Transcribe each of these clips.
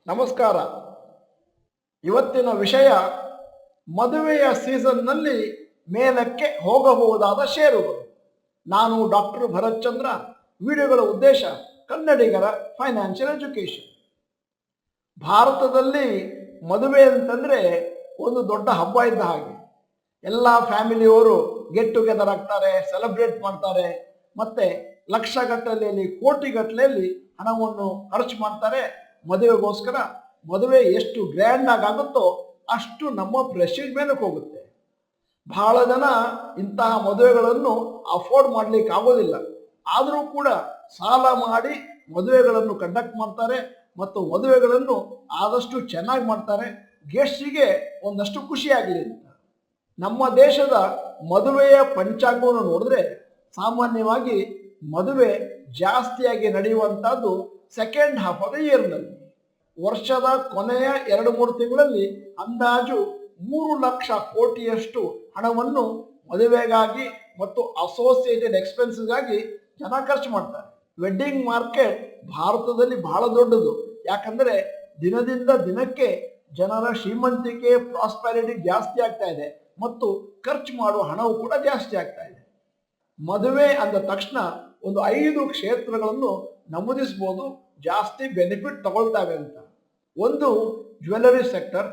ನಮಸ್ಕಾರ. ಇವತ್ತಿನ ವಿಷಯ ಮದುವೆಯ ಸೀಸನ್ನಲ್ಲಿ ಮೇಲಕ್ಕೆ ಹೋಗಬಹುದಾದ ಷೇರುಗಳು. ನಾನು ಡಾಕ್ಟರ್ ಭರತ್ ಚಂದ್ರ. ವಿಡಿಯೋಗಳ ಉದ್ದೇಶ ಕನ್ನಡಿಗರ ಫೈನಾನ್ಷಿಯಲ್ ಎಜುಕೇಶನ್. ಭಾರತದಲ್ಲಿ ಮದುವೆ ಅಂತಂದರೆ ಒಂದು ದೊಡ್ಡ ಹಬ್ಬ ಇದ್ದ ಹಾಗೆ. ಎಲ್ಲ ಫ್ಯಾಮಿಲಿಯವರು ಗೆಟ್ ಟುಗೆದರ್ ಆಗ್ತಾರೆ, ಸೆಲೆಬ್ರೇಟ್ ಮಾಡ್ತಾರೆ, ಮತ್ತೆ ಲಕ್ಷಗಟ್ಟಲೆಯಲ್ಲಿ ಕೋಟಿಗಟ್ಟಲೆಯಲ್ಲಿ ಹಣವನ್ನು ಖರ್ಚು ಮಾಡ್ತಾರೆ ಮದುವೆಗೋಸ್ಕರ. ಮದುವೆ ಎಷ್ಟು ಗ್ರ್ಯಾಂಡ್ ಆಗುತ್ತೋ ಅಷ್ಟು ನಮ್ಮ ಪ್ರೆಸ್ಟೀಜ್ ಮೇಲೆ ಹೋಗುತ್ತೆ. ಬಹಳ ಜನ ಇಂತಹ ಮದುವೆಗಳನ್ನು ಅಫೋರ್ಡ್ ಮಾಡ್ಲಿಕ್ಕೆ ಆಗೋದಿಲ್ಲ, ಆದರೂ ಕೂಡ ಸಾಲ ಮಾಡಿ ಮದುವೆಗಳನ್ನು ಕಂಡಕ್ಟ್ ಮಾಡ್ತಾರೆ ಮತ್ತು ಮದುವೆಗಳನ್ನು ಆದಷ್ಟು ಚೆನ್ನಾಗಿ ಮಾಡ್ತಾರೆ, ಗೆಸ್ಟ್ಗೆ ಒಂದಷ್ಟು ಖುಷಿಯಾಗಲಿ ಅಂತ. ನಮ್ಮ ದೇಶದ ಮದುವೆಯ ಪಂಚಾಂಗವನ್ನು ನೋಡಿದ್ರೆ ಸಾಮಾನ್ಯವಾಗಿ ಮದುವೆ ಜಾಸ್ತಿಯಾಗಿ ನಡೆಯುವಂತಹದ್ದು ಸೆಕೆಂಡ್ ಹಾಫ್ ಆಫ್ ದ ಇಯರ್ನಲ್ಲಿ. ವರ್ಷದ ಕೊನೆಯ 2-3 ತಿಂಗಳಲ್ಲಿ ಅಂದಾಜು 3 ಲಕ್ಷ ಕೋಟಿಯಷ್ಟು ಹಣವನ್ನು ಮದುವೆಗಾಗಿ ಮತ್ತು ಅಸೋಸಿಯೇಟೆಡ್ ಎಕ್ಸ್ಪೆನ್ಸಸ್ಗಾಗಿ ಜನ ಖರ್ಚು ಮಾಡ್ತಾರೆ. ವೆಡ್ಡಿಂಗ್ ಮಾರ್ಕೆಟ್ ಭಾರತದಲ್ಲಿ ಬಹಳ ದೊಡ್ಡದು, ಯಾಕಂದ್ರೆ ದಿನದಿಂದ ದಿನಕ್ಕೆ ಜನರ ಶ್ರೀಮಂತಿಕೆ ಪ್ರಾಸ್ಪೆರಿಟಿ ಜಾಸ್ತಿ ಆಗ್ತಾ ಇದೆ ಮತ್ತು ಖರ್ಚು ಮಾಡುವ ಹಣವು ಕೂಡ ಜಾಸ್ತಿ ಆಗ್ತಾ ಇದೆ. ಮದುವೆ ಅಂದ ತಕ್ಷಣ ಒಂದು 5 ಕ್ಷೇತ್ರಗಳನ್ನು ನಮೂದಿಸಬಹುದು ಜಾಸ್ತಿ ಬೆನಿಫಿಟ್ ತಗೊಳ್ತಾವೆ ಅಂತ. 1 jewellery sector,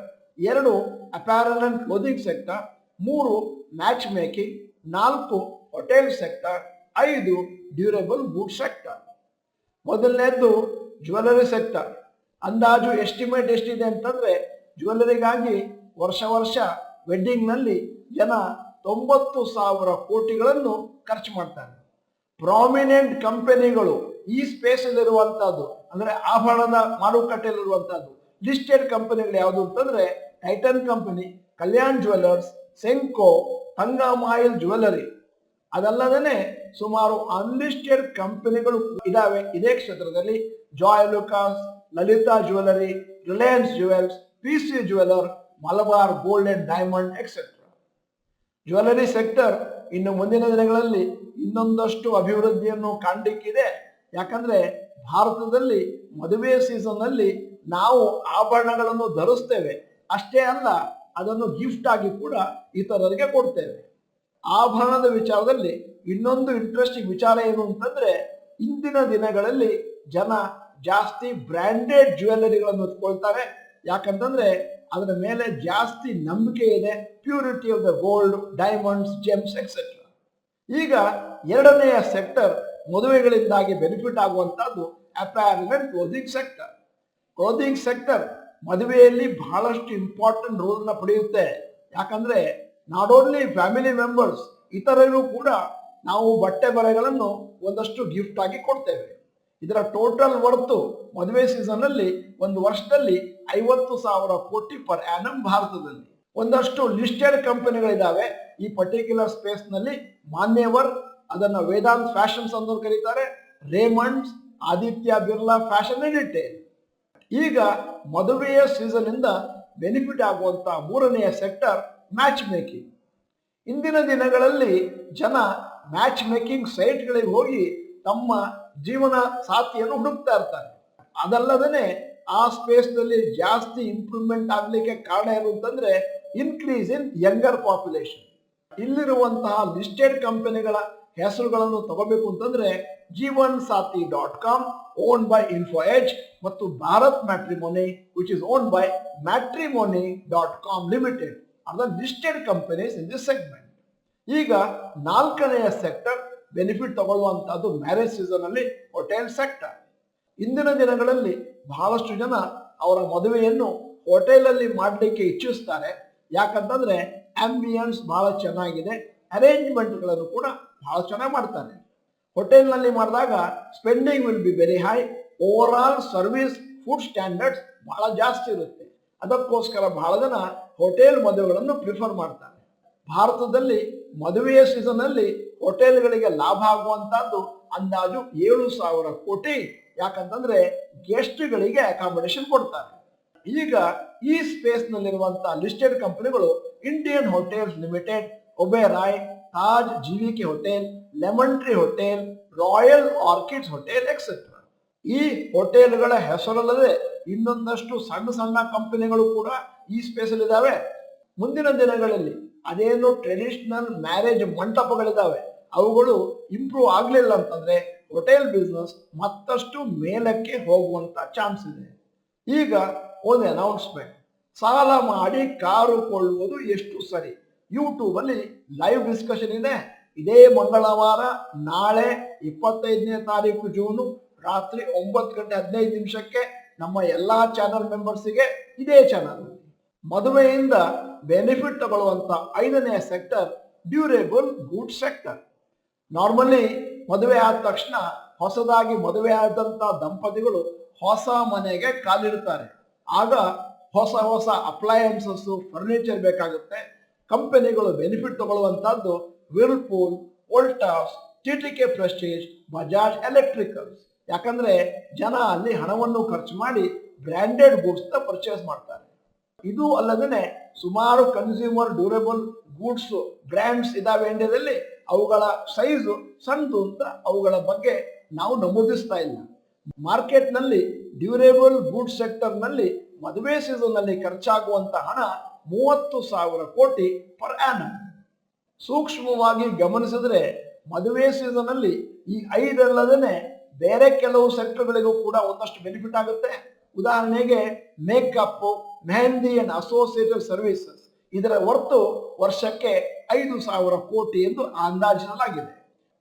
2 apparel and clothing sector, 3 matchmaking, 4 hotel sector, 5 durable good sector. ಮೊದಲನೇದ್ದು ಜ್ಯುವೆಲರಿ ಸೆಕ್ಟರ್. ಅಂದಾಜು ಎಸ್ಟಿಮೇಟ್ ಎಷ್ಟಿದೆ ಅಂತಂದ್ರೆ ಜ್ಯುವೆಲರಿಗಾಗಿ ವರ್ಷ ವೆಡ್ಡಿಂಗ್ನಲ್ಲಿ ಜನ 90,000 ಕೋಟಿಗಳನ್ನು ಖರ್ಚು ಮಾಡ್ತಾರೆ. ಪ್ರಾಮಿನೆಂಟ್ ಕಂಪನಿಗಳು ಈ ಸ್ಪೇಸಲ್ಲಿರುವಂತಹದ್ದು ಅಂದ್ರೆ ಆಭರಣದ ಮಾರುಕಟ್ಟೆಯಲ್ಲಿರುವಂತಹದ್ದು ಲಿಸ್ಟೆಡ್ ಕಂಪನಿಗಳು ಯಾವುದು ಅಂತಂದ್ರೆ Titan company, Kalyan jewellers, Senco, Thangamayil jewellery. ಅದಲ್ಲದೇ ಸುಮಾರು ಅನ್ಲಿಸ್ಟೆಡ್ ಕಂಪನಿಗಳು ಇದಾವೆ ಇದೇ ಕ್ಷೇತ್ರದಲ್ಲಿ. Joy Alukkas, Lalitha jewellery, Reliance jewels, PC jeweller, Malabar gold and diamond et cetera. Jewellery sector ಇನ್ನು ಮುಂದಿನ ದಿನಗಳಲ್ಲಿ ಇನ್ನೊಂದಷ್ಟು ಅಭಿವೃದ್ಧಿಯನ್ನು ಕಾಣಲಿಕ್ಕಿದೆ. ಯಾಕಂದ್ರೆ ಭಾರತದಲ್ಲಿ ಮದುವೆ ಸೀಸನ್ ನಲ್ಲಿ ನಾವು ಆಭರಣಗಳನ್ನು ಧರಿಸ್ತೇವೆ, ಅಷ್ಟೇ ಅಲ್ಲ ಅದನ್ನು ಗಿಫ್ಟ್ ಆಗಿ ಕೂಡ ಇತರರಿಗೆ ಕೊಡ್ತೇವೆ. ಆಭರಣದ ವಿಚಾರದಲ್ಲಿ ಇನ್ನೊಂದು ಇಂಟ್ರೆಸ್ಟಿಂಗ್ ವಿಚಾರ ಏನು ಅಂತಂದ್ರೆ ಇಂದಿನ ದಿನಗಳಲ್ಲಿ ಜನ ಜಾಸ್ತಿ ಬ್ರ್ಯಾಂಡೆಡ್ ಜ್ಯುವೆಲರಿಗಳನ್ನು ಹೊತ್ಕೊಳ್ತಾರೆ. ಯಾಕಂತಂದ್ರೆ ಅದರ ಮೇಲೆ ಜಾಸ್ತಿ ನಂಬಿಕೆ ಇದೆ, purity of the gold, diamonds, gems et cetera. ಈಗ 2ನೆಯ ಸೆಕ್ಟರ್ ಮದುವೆಗಳಿಂದಾಗಿ ಬೆನಿಫಿಟ್ ಆಗುವಂತಹದ್ದು apparel and clothing sector. Clothing sector ಮದುವೆಯಲ್ಲಿ ಬಹಳಷ್ಟು ಇಂಪಾರ್ಟೆಂಟ್ ರೋಲ್ನ ಪಡೆಯುತ್ತೆ. ಯಾಕಂದ್ರೆ ನಾಟ್ ಓನ್ಲಿ ಫ್ಯಾಮಿಲಿ ಮೆಂಬರ್ಸ್, ಇತರರಿಗೂ ಕೂಡ ನಾವು ಬಟ್ಟೆ ಬರೆಗಳನ್ನು ಒಂದಷ್ಟು ಗಿಫ್ಟ್ ಆಗಿ ಕೊಡ್ತೇವೆ. ಇದರ ಟೋಟಲ್ ವರ್ತು ಮದುವೆ ಸೀಸನ್ ಅಲ್ಲಿ ಒಂದು ವರ್ಷದಲ್ಲಿ 50,000 ಕೋಟಿ ಪರ್ ಆ್ಯನಮ್ ಭಾರತದಲ್ಲಿ. ಒಂದಷ್ಟು ಲಿಸ್ಟೆಡ್ ಕಂಪನಿಗಳಿದ್ದಾವೆ ಈ ಪರ್ಟಿಕ್ಯುಲರ್ ಸ್ಪೇಸ್ ನಲ್ಲಿ. ಮಾನ್ಯವರ್, ಅದನ್ನ ವೇದಾಂತ್ ಫ್ಯಾಷನ್ಸ್ ಅಂತ ಕರೀತಾರೆ, Raymond's, Aditya Birla fashion and retail. ಈಗ ಮದುವೆಯ ಸೀಸನ್ ಇಂದ ಬೆನಿಫಿಟ್ ಆಗುವಂತ 3ನೆಯ ಸೆಕ್ಟರ್ ಮ್ಯಾಚ್ ಮೇಕಿಂಗ್. ಇಂದಿನ ದಿನಗಳಲ್ಲಿ ಜನ ಮ್ಯಾಚ್ ಮೇಕಿಂಗ್ ಸೈಟ್ಗಳಿಗೆ ಹೋಗಿ ತಮ್ಮ ಜೀವನ ಸಾಥಿಯನ್ನು ಹುಡುಕ್ತಾ ಇರ್ತಾರೆ. ಅದಲ್ಲದೇ ಆ ಸ್ಪೇಸ್ ನಲ್ಲಿ ಜಾಸ್ತಿ ಇಂಪ್ರೂವ್ಮೆಂಟ್ ಆಗ್ಲಿಕ್ಕೆ ಕಾರಣ ಏನು ಅಂತಂದ್ರೆ ಇನ್ಕ್ರೀಸ್ ಇನ್ ಯಂಗರ್ ಪಾಪ್ಯುಲೇಷನ್. ಇಲ್ಲಿರುವಂತಹ ಲಿಸ್ಟೆಡ್ ಕಂಪನಿಗಳ ಹೆಸರುಗಳನ್ನು ತಗೋಬೇಕು ಅಂತಂದ್ರೆ Jeevansathi.com owned by info edge ಮತ್ತು Bharat matrimony which is owned by matrimony.com limited are the listed companies in this segment. ಈಗ 4ನೆಯ ಸೆಕ್ಟರ್ ಬೆನಿಫಿಟ್ ತಗೊಳ್ಳುವಂತಹದ್ದು ಮ್ಯಾರೇಜ್ ಸೀಸನ್ ಅಲ್ಲಿ ಹೋಟೆಲ್ ಸೆಕ್ಟರ್. ಇಂದಿನ ದಿನಗಳಲ್ಲಿ ಬಹಳಷ್ಟು ಜನ ಅವರ ಮದುವೆಯನ್ನು ಹೋಟೆಲ್ ಅಲ್ಲಿ ಮಾಡಲಿಕ್ಕೆ ಇಚ್ಛಿಸ್ತಾರೆ. ಯಾಕಂತಂದ್ರೆ ಆಂಬಿಯನ್ಸ್ ಬಹಳ ಚೆನ್ನಾಗಿದೆ, ಅರೇಂಜ್ಮೆಂಟ್ಗಳನ್ನು ಕೂಡ ಬಹಳ ಚೆನ್ನಾಗಿ ಮಾಡ್ತಾರೆ. ಹೋಟೆಲ್ ನಲ್ಲಿ ಮಾಡಿದಾಗ spending will be very high. Over all service, food standards ಬಹಳ ಜಾಸ್ತಿ ಇರುತ್ತೆ. ಅದಕ್ಕೋಸ್ಕರ ಬಹಳ ಜನ ಹೋಟೆಲ್ ಮದುವೆಗಳನ್ನು ಪ್ರಿಫರ್ ಮಾಡ್ತಾರೆ. ಭಾರತದಲ್ಲಿ ಮದುವೆಯ ಸೀಸನ್ ಅಲ್ಲಿ ಹೋಟೆಲ್ಗಳಿಗೆ ಲಾಭ ಆಗುವಂತಹದ್ದು ಅಂದಾಜು 7,000 ಕೋಟಿ. ಯಾಕಂತಂದ್ರೆ ಗೆಸ್ಟ್ಗಳಿಗೆ ಅಕಾಮಿಡೇಷನ್ ಕೊಡ್ತಾರೆ. ಈಗ ಈ ಸ್ಪೇಸ್ ನಲ್ಲಿರುವಂತಹ ಲಿಸ್ಟೆಡ್ ಕಂಪನಿಗಳು Indian hotels limited, Oberoi, Taj GVK hotel, lemon tree hotel, royal orchids hotel etcetera. ಈ ಹೋಟೆಲ್ಗಳ ಹೆಸರಲ್ಲದೆ ಇನ್ನೊಂದಷ್ಟು ಸಣ್ಣ ಸಣ್ಣ ಕಂಪನಿಗಳು ಕೂಡ ಈ ಸ್ಪೇಸಲ್ಲಿ ಇದಾವೆ. ಮುಂದಿನ ದಿನಗಳಲ್ಲಿ ಅದೇನು ಟ್ರೆಡಿಷನಲ್ ಮ್ಯಾರೇಜ್ ಮಂಟಪಗಳಿದಾವೆ ಅವುಗಳು ಇಂಪ್ರೂವ್ ಆಗ್ಲಿಲ್ಲ ಅಂತಂದ್ರೆ ಹೋಟೆಲ್ ಬಿಸ್ನೆಸ್ ಮತ್ತಷ್ಟು ಮೇಲಕ್ಕೆ ಹೋಗುವಂತ ಚಾನ್ಸ್ ಇದೆ. ಈಗ ಒಂದು ಅನೌನ್ಸ್ಮೆಂಟ್, ಸಾಲ ಮಾಡಿ ಕಾರು ಕೊಳ್ಳುವುದು ಎಷ್ಟು ಸರಿ? ಯೂಟ್ಯೂಬ್ ಅಲ್ಲಿ ಲೈವ್ ಡಿಸ್ಕಷನ್ ಇದೆ. ಇದೇ ಮಂಗಳವಾರ ನಾಳೆ 25ನೇ ತಾರೀಕು ಜೂನು ರಾತ್ರಿ 9:15 ನಮ್ಮ ಎಲ್ಲಾ ಚಾನಲ್ ಮೆಂಬರ್ಸಿಗೆ ಇದೇ ಚಾನಲ್ ಮದುವೆಯಿಂದ ಬೆನಿಫಿಟ್ ತಗೊಳ್ಳುವಂತ 5ನೇ sector durable good sector. Normally ಮದುವೆ ಆದ ತಕ್ಷಣ ಹೊಸದಾಗಿ ಮದುವೆ ಆದಂತ ದಂಪತಿಗಳು ಹೊಸ ಮನೆಗೆ ಕಾಲಿಡ್ತಾರೆ. ಆಗ ಹೊಸ ಹೊಸ ಅಪ್ಲಯನ್ಸಸ್ ಫರ್ನಿಚರ್ ಬೇಕಾಗುತ್ತೆ. ಕಂಪನಿಗಳು ಬೆನಿಫಿಟ್ ತಗೊಳ್ಳುವಂತಹದ್ದು Whirlpool, Voltas, TTK Prestige, Bajaj electricals. ಯಾಕಂದ್ರೆ ಜನ ಅಲ್ಲಿ ಹಣವನ್ನು ಖರ್ಚು ಮಾಡಿ ಬ್ರ್ಯಾಂಡೆಡ್ ಗೂಡ್ಸ್ ಪರ್ಚೇಸ್ ಮಾಡ್ತಾರೆ. ಇದು ಅಲ್ಲದೇ ಸುಮಾರು ಕನ್ಸ್ಯೂಮರ್ ಡ್ಯೂರೇಬಲ್ ಗೂಡ್ಸ್ ಬ್ರ್ಯಾಂಡ್ಸ್ ಇದಾವೆ ಇಂಡಿಯಾದಲ್ಲಿ. ಅವುಗಳ ಸೈಜು ಸಣ್ಣದು ಅಂತ ಅವುಗಳ ಬಗ್ಗೆ ನಾವು ನಮೂದಿಸ್ತಾ ಇಲ್ಲ. ಮಾರ್ಕೆಟ್ ನಲ್ಲಿ ಡ್ಯೂರೇಬಲ್ ಗೂಡ್ ಸೆಕ್ಟರ್ ನಲ್ಲಿ ಮದುವೆ ಸೀಸನ್ ನಲ್ಲಿ ಖರ್ಚಾಗುವಂತ ಹಣ 30,000 ಕೋಟಿ ಪರ್ ಆ್ಯನಮ್. ಸೂಕ್ಷ್ಮವಾಗಿ ಗಮನಿಸಿದ್ರೆ ಮದುವೆ ಸೀಸನ್ ಅಲ್ಲಿ ಈ 5 ಅಲ್ಲದೇ ಬೇರೆ ಕೆಲವು ಸೆಕ್ಟರ್ಗಳಿಗೂ ಕೂಡ ಒಂದಷ್ಟು ಬೆನಿಫಿಟ್ ಆಗುತ್ತೆ. ಉದಾಹರಣೆಗೆ makeup, mehndi and associated services, ಇದರ ಒಟ್ಟು ವರ್ಷಕ್ಕೆ 5,000 ಕೋಟಿ ಎಂದು ಅಂದಾಜಿಸಲಾಗಿದೆ.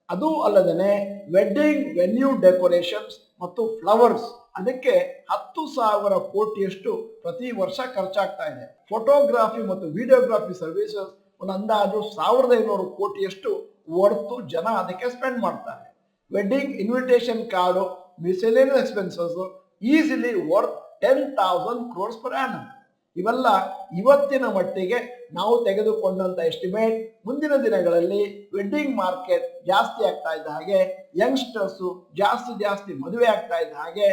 ಅದು ಅಲ್ಲದೆ ವೆಡ್ಡಿಂಗ್ ವೆನ್ಯೂ ಡೆಕೋರೇಷನ್ಸ್ ಮತ್ತು ಫ್ಲವರ್ಸ್, ಅದಕ್ಕೆ 10,000 ಕೋಟಿಯಷ್ಟು ಪ್ರತಿ ವರ್ಷ ಖರ್ಚಾಗ್ತಾ ಇದೆ. ಫೋಟೋಗ್ರಫಿ ಮತ್ತು ವಿಡಿಯೋಗ್ರಫಿ ಸರ್ವಿಸಸ್ ಒಂದು ಅಂದಾಜು 1,500 ಕೋಟಿಯಷ್ಟು ಒಟ್ಟು ಜನ ಅದಕ್ಕೆ ಸ್ಪೆಂಡ್ ಮಾಡ್ತಾರೆ. Wedding invitation card, miscellaneous expenses easily worth 10,000 crores per annum. ಇವೆಲ್ಲ ಇವತ್ತಿನ ಮಟ್ಟಿಗೆ ನಾವು ತೆಗೆದುಕೊಂಡಂತ ಎಸ್ಟಿಮೇಟ್. ಮುಂದಿನ ದಿನಗಳಲ್ಲಿ ವೆಡ್ಡಿಂಗ್ ಮಾರ್ಕೆಟ್ ಜಾಸ್ತಿ ಆಗ್ತಾ ಇದ್ದ ಹಾಗೆ, ಯಂಗ್ಸ್ಟರ್ಸ್ ಜಾಸ್ತಿ ಮದುವೆ ಆಗ್ತಾ ಇದ್ದ ಹಾಗೆ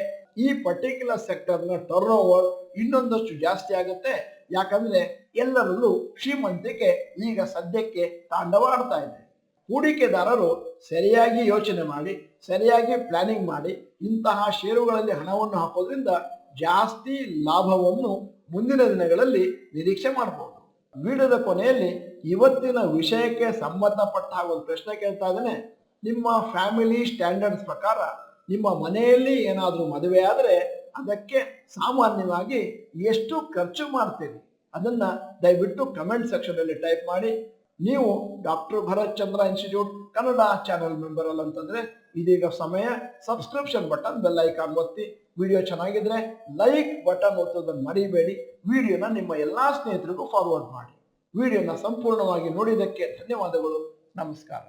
ಈ ಪರ್ಟಿಕ್ಯುಲರ್ ಸೆಕ್ಟರ್ನ ಟರ್ನ್ ಓವರ್ ಇನ್ನೊಂದಷ್ಟು ಜಾಸ್ತಿ ಆಗುತ್ತೆ. ಯಾಕಂದ್ರೆ ಎಲ್ಲರಲ್ಲೂ ಶ್ರೀಮಂತಿಕೆ ಈಗ ಸದ್ಯಕ್ಕೆ ತಾಂಡವಾಡ್ತಾ ಇದೆ. ಹೂಡಿಕೆದಾರರು ಸರಿಯಾಗಿ ಯೋಚನೆ ಮಾಡಿ, ಸರಿಯಾಗಿ ಪ್ಲಾನಿಂಗ್ ಮಾಡಿ ಇಂತಹ ಷೇರುಗಳಲ್ಲಿ ಹಣವನ್ನು ಹಾಕೋದ್ರಿಂದ ಜಾಸ್ತಿ ಲಾಭವನ್ನು ಮುಂದಿನ ದಿನಗಳಲ್ಲಿ ನಿರೀಕ್ಷೆ ಮಾಡಬಹುದು. ವಿಡಿಯೋದ ಕೊನೆಯಲ್ಲಿ ಇವತ್ತಿನ ವಿಷಯಕ್ಕೆ ಸಂಬಂಧಪಟ್ಟ ಒಂದು ಪ್ರಶ್ನೆ ಕೇಳ್ತಾ ಇದ್ದೇನೆ. ನಿಮ್ಮ ಫ್ಯಾಮಿಲಿ ಸ್ಟ್ಯಾಂಡರ್ಡ್ಸ್ ಪ್ರಕಾರ ನಿಮ್ಮ ಮನೆಯಲ್ಲಿ ಏನಾದರೂ ಮದುವೆ ಆದರೆ ಅದಕ್ಕೆ ಸಾಮಾನ್ಯವಾಗಿ ಎಷ್ಟು ಖರ್ಚು ಮಾಡ್ತೀರಿ? ಅದನ್ನ ದಯವಿಟ್ಟು ಕಮೆಂಟ್ ಸೆಕ್ಷನ್ ಅಲ್ಲಿ ಟೈಪ್ ಮಾಡಿ. ನೀವು ಡಾಕ್ಟರ್ ಭರತ್ ಚಂದ್ರ ಇನ್ಸ್ಟಿಟ್ಯೂಟ್ ಕನ್ನಡ ಚಾನೆಲ್ ಮೆಂಬರ್ ಅಲ್ಲ ಅಂತಂದ್ರೆ ಇದೀಗ ಸಮಯ ಸಬ್ಸ್ಕ್ರಿಪ್ಷನ್ ಬಟನ್, ಬೆಲ್ ಐಕಾನ್ ಒತ್ತಿ. ವಿಡಿಯೋ ಚೆನ್ನಾಗಿದ್ರೆ ಲೈಕ್ ಬಟನ್ ಒತ್ತೋದನ್ನು ಮರಿಬೇಡಿ. ವಿಡಿಯೋನ ನಿಮ್ಮ ಎಲ್ಲಾ ಸ್ನೇಹಿತರಿಗೂ ಫಾರ್ವರ್ಡ್ ಮಾಡಿ. ವಿಡಿಯೋನ ಸಂಪೂರ್ಣವಾಗಿ ನೋಡಿದ್ದಕ್ಕೆ ಧನ್ಯವಾದಗಳು. ನಮಸ್ಕಾರ.